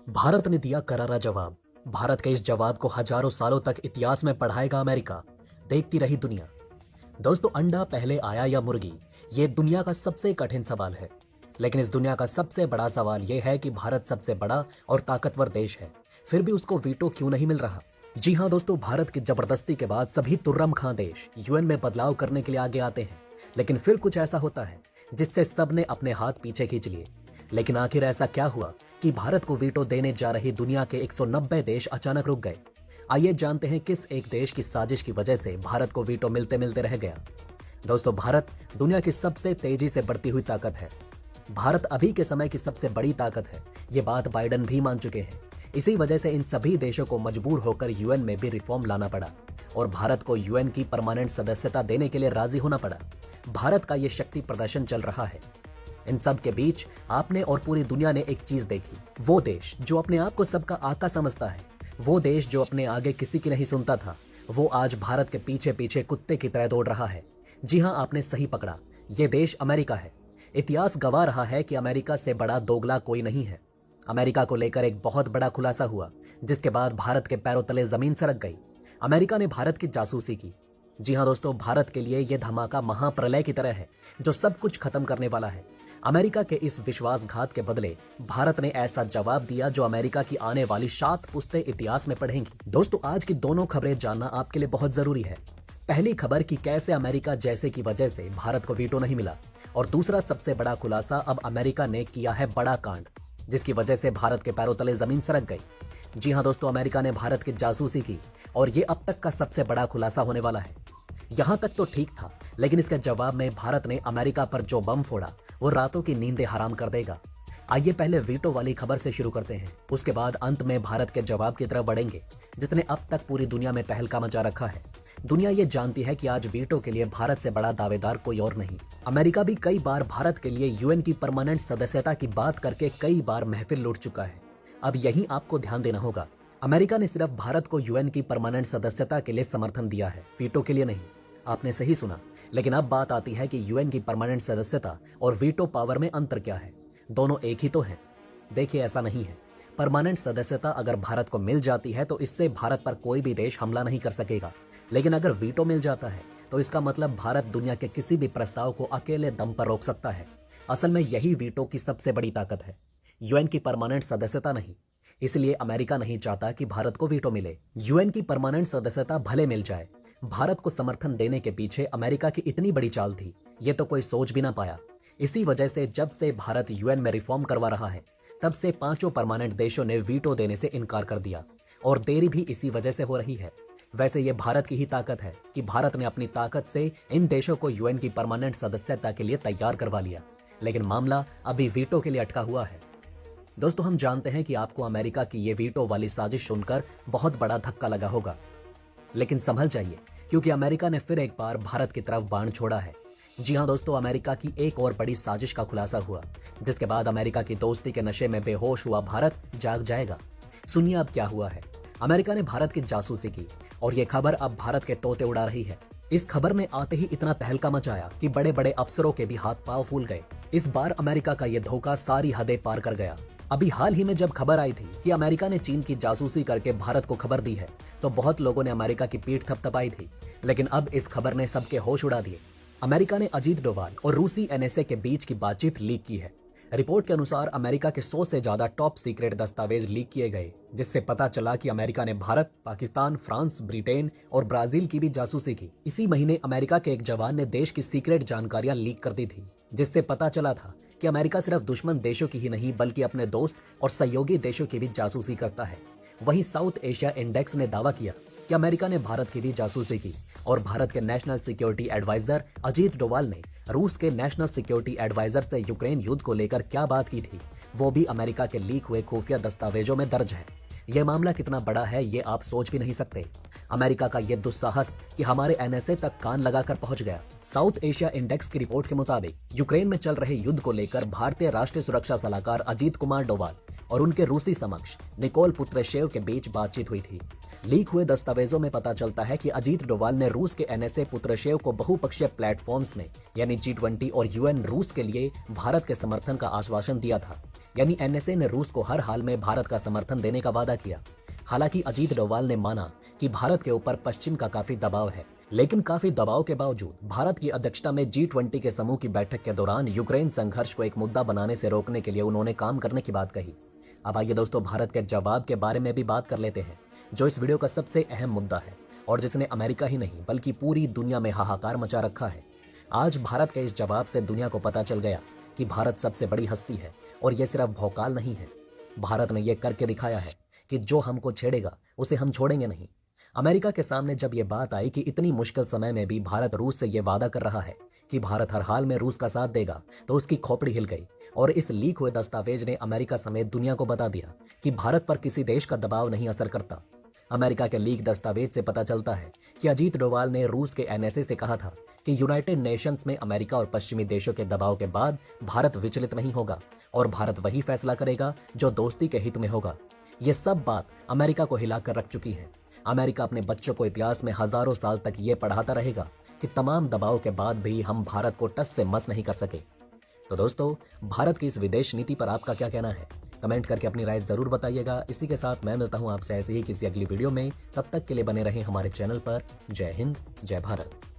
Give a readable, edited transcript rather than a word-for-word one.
भारत ने दिया करारा जवाब। भारत के इस जवाब को हजारों सालों तक इतिहास में पढ़ाएगा अमेरिका। देखती रही दुनिया। दोस्तों, अंडा पहले आया या मुर्गी, ये दुनिया का सबसे कठिन सवाल है। लेकिन इस दुनिया का सबसे बड़ा सवाल यह है कि भारत सबसे बड़ा और ताकतवर देश है, फिर भी उसको वीटो क्यों नहीं मिल रहा। जी हाँ दोस्तों, भारत की जबरदस्ती के बाद सभी तुर्रम खां देश यूएन में बदलाव करने के लिए आगे आते हैं। लेकिन फिर कुछ ऐसा होता है जिससे सबने अपने हाथ पीछे खींच लिए। लेकिन आखिर ऐसा क्या हुआ कि भारत को वीटो देने जा रही दुनिया के 190 देश अचानक रुक गए। आइए जानते हैं किस एक देश की साजिश की वजह से भारत को वीटो मिलते मिलते रह गया। दोस्तों, भारत दुनिया की सबसे तेजी से बढ़ती हुई ताकत है। भारत अभी के समय की सबसे बड़ी ताकत है। ये बात बाइडन भी मान चुके हैं। इसी वजह से इन सभी देशों को मजबूर होकर यूएन में भी रिफॉर्म लाना पड़ा और भारत को यूएन की परमानेंट सदस्यता देने के लिए राजी होना पड़ा। भारत का ये शक्ति प्रदर्शन चल रहा है। इन सब के बीच आपने और पूरी दुनिया ने एक चीज देखी। वो देश जो अपने आप को सबका आका समझता है, वो देश जो अपने आगे किसी की नहीं सुनता था, वो आज भारत के पीछे पीछे कुत्ते की तरह दौड़ रहा है। जी हाँ, आपने सही पकड़ा, ये देश अमेरिका है। इतिहास गवाह रहा है कि अमेरिका से बड़ा दोगला कोई नहीं है। अमेरिका को लेकर एक बहुत बड़ा खुलासा हुआ, जिसके बाद भारत के पैरों तले जमीन सरक गई। अमेरिका ने भारत की जासूसी की। जी हाँ दोस्तों, भारत के लिए यह धमाका महाप्रलय की तरह है जो सब कुछ खत्म करने वाला है। अमेरिका के इस विश्वासघात के बदले भारत ने ऐसा जवाब दिया जो अमेरिका की आने वाली 7 पुश्तें इतिहास में पढ़ेंगी। दोस्तों, आज की दोनों खबरें जानना आपके लिए बहुत जरूरी है। पहली खबर कि कैसे अमेरिका जैसे की वजह से भारत को वीटो नहीं मिला, और दूसरा सबसे बड़ा खुलासा, अब अमेरिका ने किया है बड़ा कांड जिसकी वजह से भारत के पैरों तले जमीन सरक गई। जी हाँ दोस्तों, अमेरिका ने भारत की जासूसी की और ये अब तक का सबसे बड़ा खुलासा होने वाला है। यहां तक तो ठीक था, लेकिन इसके जवाब में भारत ने अमेरिका पर जो बम फोड़ा वो रातों की नींदें हराम कर देगा। आइए पहले वीटो वाली खबर से शुरू करते हैं, उसके बाद अंत में भारत के जवाब की तरफ बढ़ेंगे जिसने अब तक पूरी दुनिया में तहलका मचा रखा है। दुनिया ये जानती है कि आज वीटो के लिए भारत से बड़ा दावेदार कोई और नहीं। अमेरिका भी कई बार भारत के लिए यूएन की परमानेंट सदस्यता की बात करके कई बार महफिल लूट चुका है। अब यही आपको ध्यान देना होगा। अमेरिका ने सिर्फ भारत को यूएन की परमानेंट सदस्यता के लिए समर्थन दिया है, वीटो के लिए नहीं। आपने सही सुना। लेकिन अब बात आती है कि यूएन की परमानेंट सदस्यता और वीटो पावर में अंतर क्या है। दोनों एक ही तो हैं। देखिए, ऐसा नहीं है। परमानेंट सदस्यता अगर भारत को मिल जाती है तो इससे भारत पर कोई भी देश हमला नहीं कर सकेगा। लेकिन अगर वीटो मिल जाता है तो इसका मतलब भारत दुनिया के किसी भी प्रस्ताव को अकेले दम पर रोक सकता है। असल में यही वीटो की सबसे बड़ी ताकत है, यूएन की परमानेंट सदस्यता नहीं। इसलिए अमेरिका नहीं चाहता कि भारत को वीटो मिले। यूएन की परमानेंट सदस्यता भले मिल जाए, भारत को समर्थन देने के पीछे अमेरिका की इतनी बड़ी चाल थी, ये तो कोई सोच भी ना पाया। इसी वजह से जब से भारत यूएन में रिफॉर्म करवा रहा है, तब से 5 परमानेंट देशों ने वीटो देने से इनकार कर दिया, और देरी भी इसी वजह से हो रही है। वैसे ये भारत की ही ताकत है कि भारत ने अपनी ताकत से इन देशों को यूएन की परमानेंट सदस्यता के लिए तैयार करवा लिया। लेकिन मामला अभी वीटो के लिए अटका हुआ है। दोस्तों, हम जानते हैं कि आपको अमेरिका की ये वीटो वाली साजिश सुनकर बहुत बड़ा धक्का लगा होगा, लेकिन संभल जाइए, क्योंकि अमेरिका ने फिर एक बार भारत की तरफ बाण छोड़ा है। जी हाँ दोस्तों, अमेरिका की एक और बड़ी साजिश का खुलासा हुआ, जिसके बाद अमेरिका की दोस्ती के नशे में बेहोश हुआ भारत जाग जाएगा। सुनिए अब क्या हुआ है। अमेरिका ने भारत की जासूसी की और ये खबर अब भारत के तोते उड़ा रही है। इस खबर में आते ही इतना तहलका मचाया कि बड़े बड़े अफसरों के भी हाथ पांव फूल गए। इस बार अमेरिका का ये धोखा सारी हदें पार कर गया। अभी हाल ही में जब खबर आई थी कि अमेरिका ने चीन की जासूसी करके भारत को खबर दी है, तो बहुत लोगों ने अमेरिका की पीठ थपथपाई थी। लेकिन अब इस खबर ने सबके होश उड़ा दिए। अमेरिका ने अजीत डोभाल और रूसी एनएसए के बीच की बातचीत लीक की है। रिपोर्ट के अनुसार अमेरिका के 100 से ज्यादा टॉप सीक्रेट दस्तावेज लीक किए गए, जिससे पता चला कि अमेरिका ने भारत, पाकिस्तान, फ्रांस, ब्रिटेन और ब्राजील की भी जासूसी की। इसी महीने अमेरिका के एक जवान ने देश की सीक्रेट जानकारियां लीक कर दी थी, जिससे पता चला था कि अमेरिका सिर्फ दुश्मन देशों की ही नहीं बल्कि अपने दोस्त और सहयोगी देशों की भी जासूसी करता है। वहीं साउथ एशिया इंडेक्स ने दावा किया कि अमेरिका ने भारत की भी जासूसी की, और भारत के national security adviser Ajit Doval ने रूस के नेशनल सिक्योरिटी एडवाइजर से यूक्रेन युद्ध को लेकर क्या बात की थी, वो भी अमेरिका के लीक हुए खुफिया दस्तावेजों में दर्ज है। यह मामला कितना बड़ा है ये आप सोच भी नहीं सकते। अमेरिका का यह दुस्साहस कि हमारे एनएसए तक कान लगाकर पहुंच गया। साउथ एशिया इंडेक्स की रिपोर्ट के मुताबिक यूक्रेन में चल रहे युद्ध को लेकर भारतीय राष्ट्रीय सुरक्षा सलाहकार अजीत कुमार डोभाल और उनके रूसी समक्ष निकोल पुत्रेशेव के बीच बातचीत हुई थी। लीक हुए दस्तावेजों में पता चलता है कि अजीत डोभाल ने रूस के एनएसए पुत्रेशेव को बहुपक्षीय प्लेटफॉर्म्स में यानी G20 और यूएन रूस के लिए भारत के समर्थन का आश्वासन दिया था। यानी एनएसए ने रूस को हर हाल में भारत का समर्थन देने का वादा किया। हालांकि अजीत डोभाल ने माना कि भारत के ऊपर पश्चिम का काफी दबाव है, लेकिन काफी दबाव के बावजूद भारत की अध्यक्षता में G20 के समूह की बैठक के दौरान यूक्रेन संघर्ष को एक मुद्दा बनाने से रोकने के लिए उन्होंने काम करने की बात कही। अब आइए दोस्तों भारत के जवाब के बारे में भी बात कर लेते हैं, जो इस वीडियो का सबसे अहम मुद्दा है और जिसने अमेरिका ही नहीं बल्कि पूरी दुनिया में हाहाकार मचा रखा है। आज भारत के इस जवाब से दुनिया को पता चल गया कि भारत सबसे बड़ी हस्ती है और यह सिर्फ भौकाल नहीं है। भारत ने यह करके दिखाया है कि जो हमको छेड़ेगा उसे हम छोड़ेंगे नहीं। अमेरिका के सामने जब यह बात आई कि इतनी मुश्किल समय में भी भारत रूस से यह वादा कर रहा है कि भारत हर हाल में रूस का साथ देगा, तो उसकी खोपड़ी हिल गई और इस लीक हुए दस्तावेज ने अमेरिका समेत दुनिया को बता दिया कि भारत पर किसी देश का दबाव नहीं असर करता। अमेरिका के लीक दस्तावेज से पता चलता है कि अजीत डोभाल ने रूस के एनएसए से कहा था कि यूनाइटेड नेशंस में अमेरिका और पश्चिमी देशों के दबाव के बाद भारत विचलित नहीं होगा और भारत वही फैसला करेगा जो दोस्ती के हित में होगा। ये सब बात अमेरिका को हिलाकर रख चुकी है। अमेरिका अपने बच्चों को इतिहास में हजारों साल तक ये पढ़ाता रहेगा कि तमाम दबाव के बाद भी हम भारत को टस से मस नहीं कर सके। तो दोस्तों, भारत की इस विदेश नीति पर आपका क्या कहना है? कमेंट करके अपनी राय जरूर बताइएगा। इसी के साथ मैं मिलता हूं आपसे ऐसे ही किसी अगली वीडियो में। तब तक के लिए बने रहें हमारे चैनल पर। जय हिंद, जय भारत।